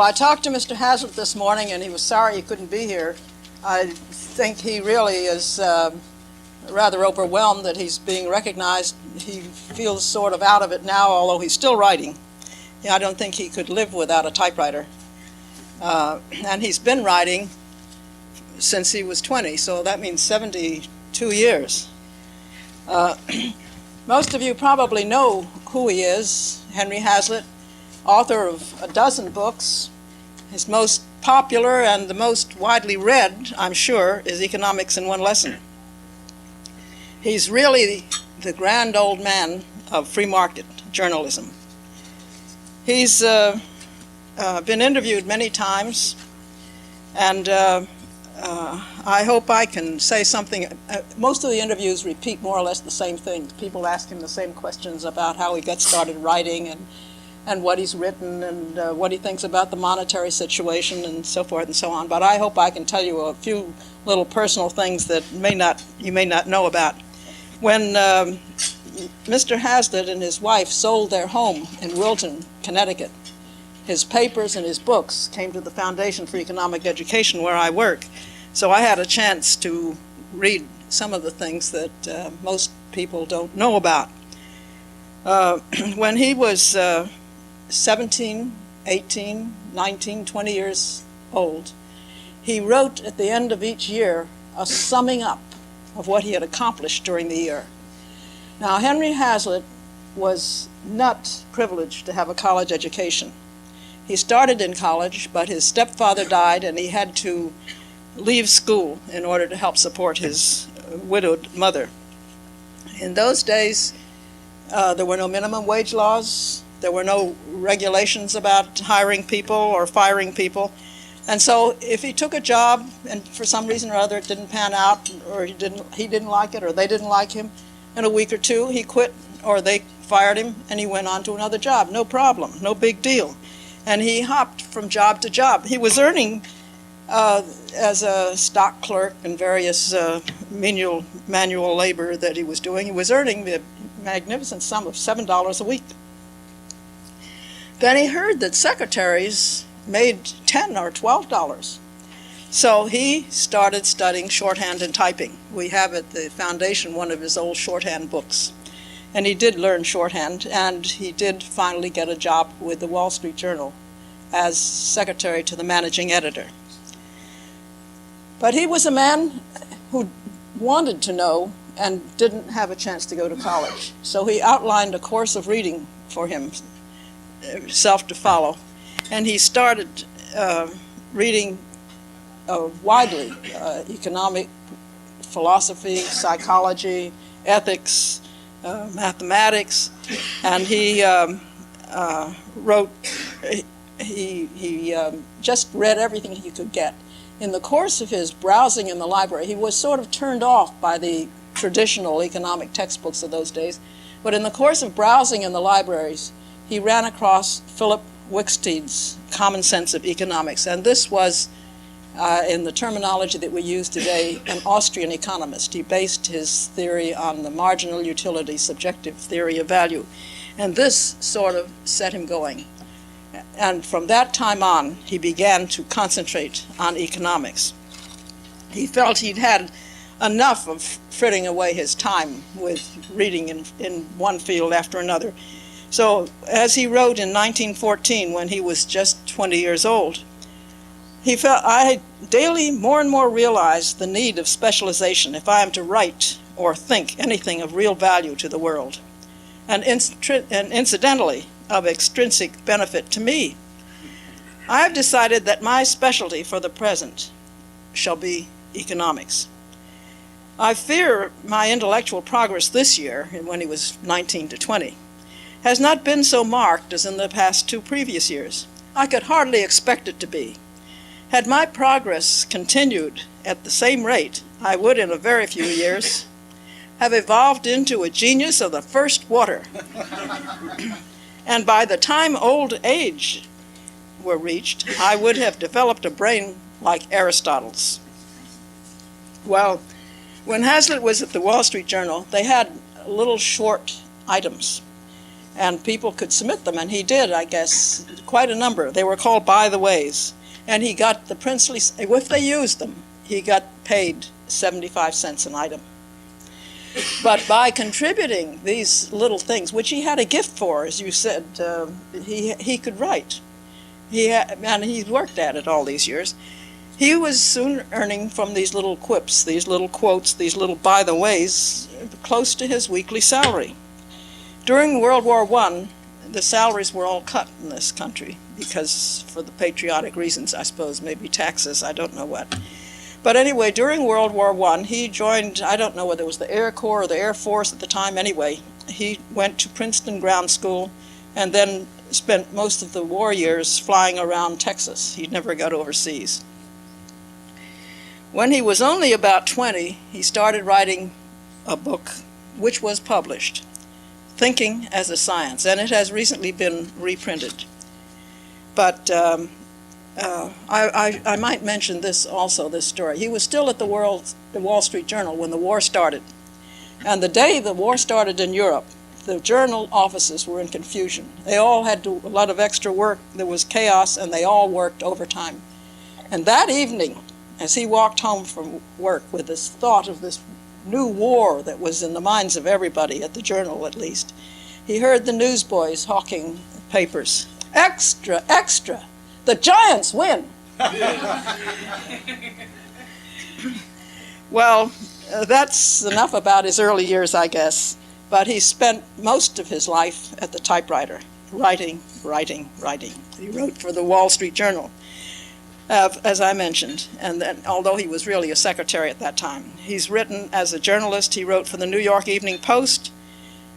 Well, I talked to Mr. Hazlitt this morning, and he was sorry he couldn't be here. I think he really is rather overwhelmed that he's being recognized. He feels sort of out of it now, although he's still writing. I don't think he could live without a typewriter. And he's been writing since he was 20, so that means 72 years. Most of you probably know who he is, Henry Hazlitt, author of a dozen books. His most popular and the most widely read, I'm sure, is Economics in One Lesson. He's really the grand old man of free market journalism. He's been interviewed many times, and I hope I can say something. Most of the interviews repeat more or less the same things. People ask him the same questions about how he got started writing and what he's written and what he thinks about the monetary situation and so forth and so on. But I hope I can tell you a few little personal things that you may not know about. When Mr. Hazlitt and his wife sold their home in Wilton, Connecticut, his papers and his books came to the Foundation for Economic Education where I work. So I had a chance to read some of the things that most people don't know about. When he was 17, 18, 19, 20 years old, he wrote at the end of each year a summing up of what he had accomplished during the year. Now, Henry Hazlitt was not privileged to have a college education. He started in college, but his stepfather died and he had to leave school in order to help support his widowed mother. In those days, there were no minimum wage laws. There were no regulations about hiring people or firing people. And so if he took a job and for some reason or other it didn't pan out, or he didn't like it, or they didn't like him, in a week or two he quit or they fired him and he went on to another job. No problem, no big deal. And he hopped from job to job. He was earning, as a stock clerk and various manual labor that he was doing, he was earning the magnificent sum of $7 a week. Then he heard that secretaries made $10 or $12. So he started studying shorthand and typing. We have at the Foundation one of his old shorthand books. And he did learn shorthand, and he did finally get a job with the Wall Street Journal as secretary to the managing editor. But he was a man who wanted to know and didn't have a chance to go to college. So he outlined a course of reading for himself to follow. And he started reading widely economic philosophy, psychology, ethics, mathematics, and he wrote, he just read everything he could get. In the course of his browsing in the library, he was sort of turned off by the traditional economic textbooks of those days, but in the course of browsing in the libraries, he ran across Philip Wicksteed's Common Sense of Economics, and this was, in the terminology that we use today, an Austrian economist. He based his theory on the marginal utility subjective theory of value, and this sort of set him going. And from that time on, he began to concentrate on economics. He felt he'd had enough of fritting away his time with reading in one field after another. So as he wrote in 1914, when he was just 20 years old, he felt, I daily more and more realize the need of specialization if I am to write or think anything of real value to the world, and incidentally, of extrinsic benefit to me. I have decided that my specialty for the present shall be economics. I fear my intellectual progress this year, when he was 19 to 20, has not been so marked as in the past two previous years. I could hardly expect it to be. Had my progress continued at the same rate, I would, in a very few years, have evolved into a genius of the first water. And by the time old age were reached, I would have developed a brain like Aristotle's. Well, when Hazlitt was at the Wall Street Journal, they had little short items. and people could submit them, and he did, I guess, quite a number. They were called By the Ways, and he got the princely, if they used them, he got paid 75 cents an item. But by contributing these little things, which he had a gift for, as you said, he could write. And he worked at it all these years. He was soon earning from these little quips, these little quotes, these little by the ways, close to his weekly salary. During World War I, the salaries were all cut in this country because, for the patriotic reasons, I suppose, maybe taxes, I don't know what. But anyway, during World War I, he joined, I don't know whether it was the Air Corps or the Air Force at the time, anyway. He went to Princeton Ground School and then spent most of the war years flying around Texas. He never got overseas. When he was only about 20, he started writing a book which was published, Thinking as a Science, and it has recently been reprinted. But I might mention this also, this story. He was still at the Wall Street Journal when the war started. And the day the war started in Europe, the journal offices were in confusion. They all had to do a lot of extra work. There was chaos, and they all worked overtime. And that evening, as he walked home from work with this thought of this new war that was in the minds of everybody, at the Journal at least, he heard the newsboys hawking papers. Extra, extra, the Giants win. Well, that's enough about his early years, I guess. But he spent most of his life at the typewriter, writing, writing, writing. He wrote for the Wall Street Journal, as I mentioned, and then, although he was really a secretary at that time. He's written as a journalist. He wrote for the New York Evening Post,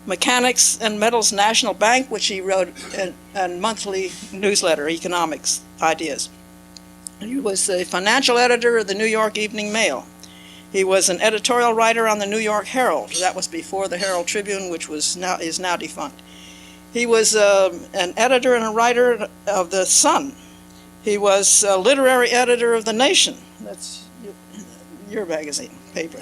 Mechanics and Metals National Bank, which he wrote a monthly newsletter, Economics Ideas. He was the financial editor of the New York Evening Mail. He was an editorial writer on the New York Herald. That was before the Herald Tribune, which is now defunct. He was an editor and a writer of the Sun. He was a literary editor of The Nation. That's your magazine, paper.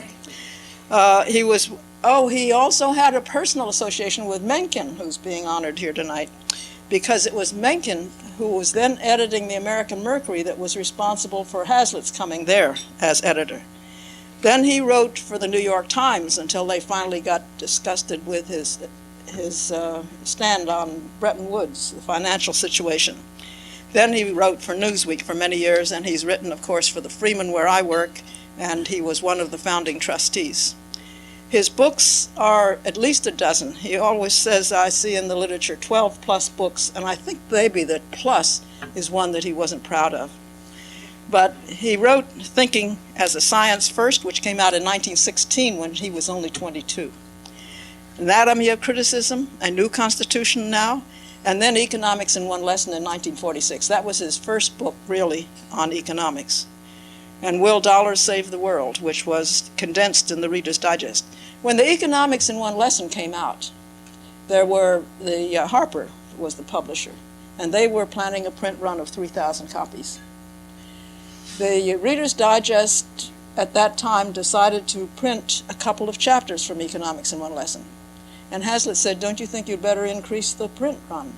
He also had a personal association with Mencken, who's being honored here tonight, because it was Mencken who was then editing the American Mercury that was responsible for Hazlitt's coming there as editor. Then he wrote for the New York Times until they finally got disgusted with his stand on Bretton Woods, the financial situation. Then he wrote for Newsweek for many years, and he's written, of course, for the Freeman, where I work, and he was one of the founding trustees. His books are at least a dozen. He always says, I see in the literature, 12 plus books, and I think maybe that plus is one that he wasn't proud of. But he wrote Thinking as a Science first, which came out in 1916 when he was only 22. Anatomy of Criticism, A New Constitution Now, and then Economics in One Lesson in 1946. That was his first book, really, on economics. And Will Dollars Save the World, which was condensed in the Reader's Digest. When the Economics in One Lesson came out, Harper was the publisher, and they were planning a print run of 3,000 copies. The Reader's Digest at that time decided to print a couple of chapters from Economics in One Lesson. And Hazlitt said, don't you think you'd better increase the print run?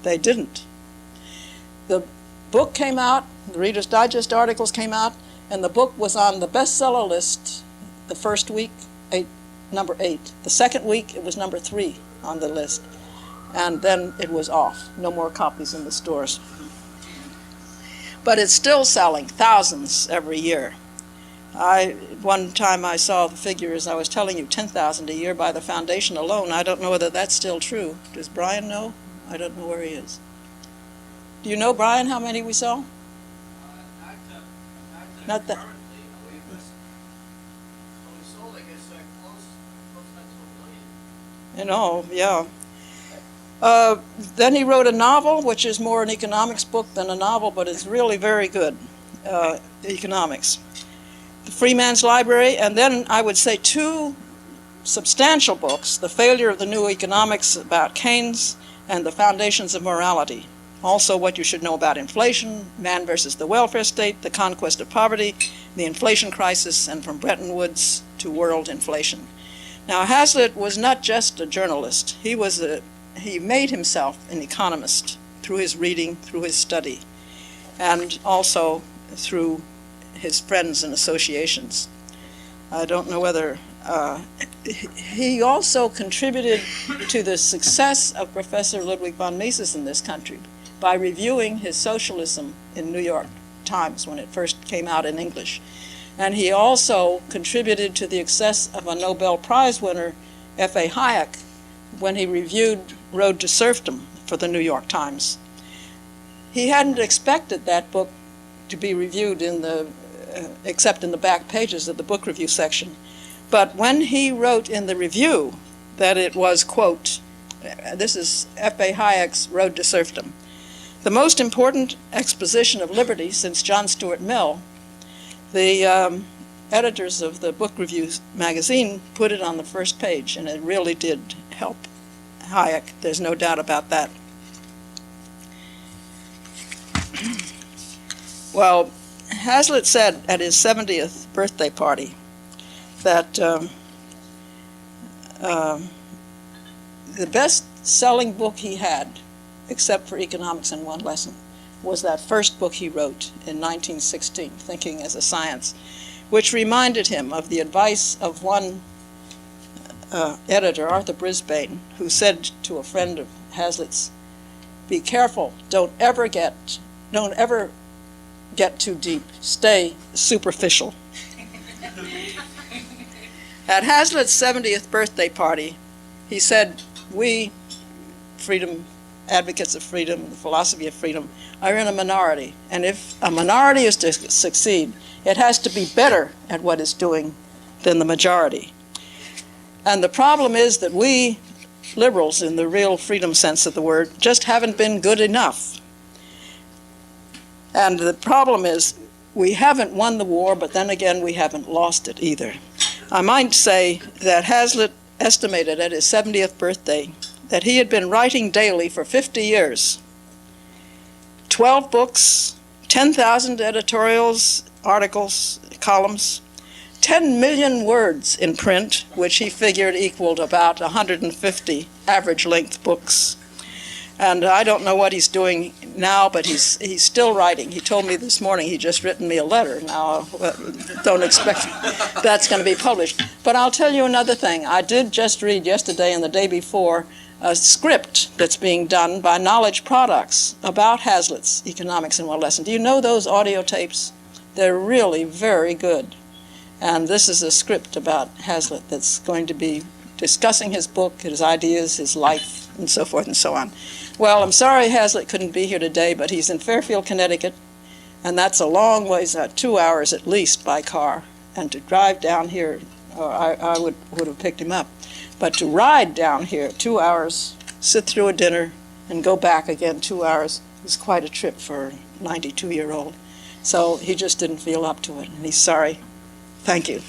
They didn't. The book came out, the Reader's Digest articles came out, and the book was on the bestseller list the first week, number 8. The second week, it was number 3 on the list. And then it was off. No more copies in the stores. But it's still selling thousands every year. One time I saw the figures, I was telling you, 10,000 a year by the foundation alone. I don't know whether that's still true. Does Brian know? I don't know where he is. Do you know, Brian, how many we sell? Not that. You know, yeah. Then he wrote a novel, which is more an economics book than a novel, but it's really very good, economics. The Freeman's Library, and then I would say 2 substantial books, The Failure of the New Economics about Keynes and The Foundations of Morality. Also What You Should Know About Inflation, Man versus the Welfare State, The Conquest of Poverty, The Inflation Crisis, and From Bretton Woods to World Inflation. Now, Hazlitt was not just a journalist. He was he made himself an economist through his reading, through his study, and also through his friends and associations. I don't know whether he also contributed to the success of Professor Ludwig von Mises in this country by reviewing his socialism in New York Times when it first came out in English. And he also contributed to the success of a Nobel Prize winner, F.A. Hayek, when he reviewed Road to Serfdom for the New York Times. He hadn't expected that book to be reviewed except in the back pages of the book review section. But when he wrote in the review that it was, quote, this is F.A. Hayek's Road to Serfdom, the most important exposition of liberty since John Stuart Mill, the editors of the book review magazine put it on the first page, and it really did help Hayek. There's no doubt about that. Well, Hazlitt said at his 70th birthday party that the best-selling book he had, except for Economics in One Lesson, was that first book he wrote in 1916, Thinking as a Science, which reminded him of the advice of one editor, Arthur Brisbane, who said to a friend of Hazlitt's, "Be careful, don't ever get too deep, stay superficial." At Hazlitt's 70th birthday party, he said, "We, freedom, advocates of freedom, the philosophy of freedom, are in a minority. And if a minority is to succeed, it has to be better at what it's doing than the majority. And the problem is that we, liberals in the real freedom sense of the word, just haven't been good enough. And the problem is we haven't won the war, but then again we haven't lost it either." I might say that Hazlitt estimated at his 70th birthday that he had been writing daily for 50 years. 12 books, 10,000 editorials, articles, columns, 10 million words in print, which he figured equaled about 150 average-length books. And I don't know what he's doing now, but he's still writing. He told me this morning he'd just written me a letter. Now, don't expect that's going to be published. But I'll tell you another thing. I did just read yesterday and the day before a script that's being done by Knowledge Products about Hazlitt's Economics in One Lesson. Do you know those audio tapes? They're really very good. And this is a script about Hazlitt that's going to be discussing his book, his ideas, his life, and so forth and so on. Well, I'm sorry Hazlitt couldn't be here today, but he's in Fairfield, Connecticut, and that's a long ways, 2 hours at least by car. And to drive down here, I would have picked him up. But to ride down here 2 hours, sit through a dinner, and go back again 2 hours was quite a trip for a 92-year-old. So he just didn't feel up to it, and he's sorry. Thank you.